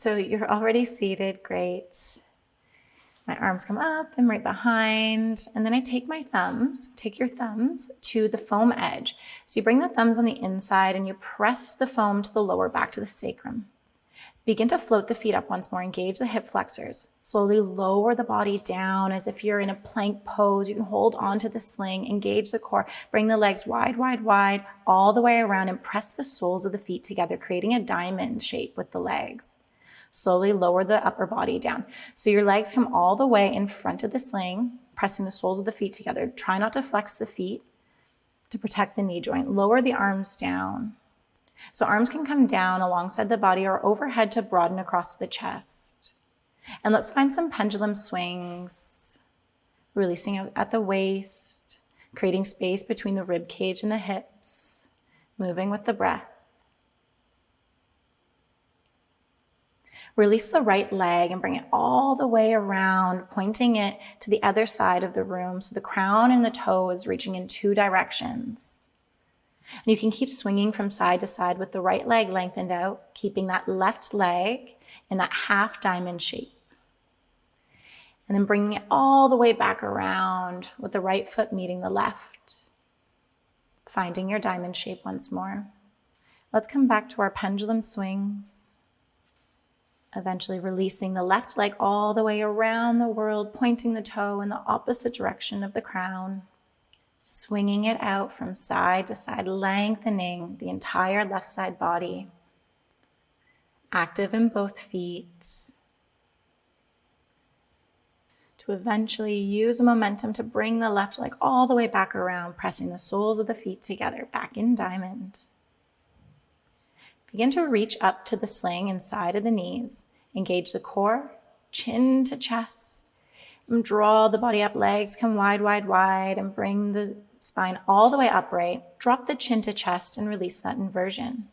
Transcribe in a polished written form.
So you're already seated, great. My arms come up and right behind. And then I take your thumbs to the foam edge. So you bring the thumbs on the inside and you press the foam to the lower back to the sacrum. Begin to float the feet up once more. Engage the hip flexors. Slowly lower the body down as if you're in a plank pose. You can hold onto the sling. Engage the core. Bring the legs wide, wide, wide, all the way around and press the soles of the feet together, creating a diamond shape with the legs. Slowly lower the upper body down. So your legs come all the way in front of the sling, pressing the soles of the feet together. Try not to flex the feet to protect the knee joint. Lower the arms down. So arms can come down alongside the body or overhead to broaden across the chest. And let's find some pendulum swings, releasing out at the waist, creating space between the rib cage and the hips, moving with the breath. Release the right leg and bring it all the way around, pointing it to the other side of the room. So the crown and the toe is reaching in two directions. And you can keep swinging from side to side with the right leg lengthened out, keeping that left leg in that half diamond shape. And then bringing it all the way back around with the right foot meeting the left. Finding your diamond shape once more. Let's come back to our pendulum swings. Eventually releasing the left leg all the way around the world, pointing the toe in the opposite direction of the crown. Swinging it out from side to side, lengthening the entire left side body. Active in both feet. To eventually use a momentum to bring the left leg all the way back around, pressing the soles of the feet together, back in diamond. Begin to reach up to the sling inside of the knees. Engage the core, chin to chest. And draw the body up, legs come wide, wide, wide, and bring the spine all the way upright. Drop the chin to chest and release that inversion.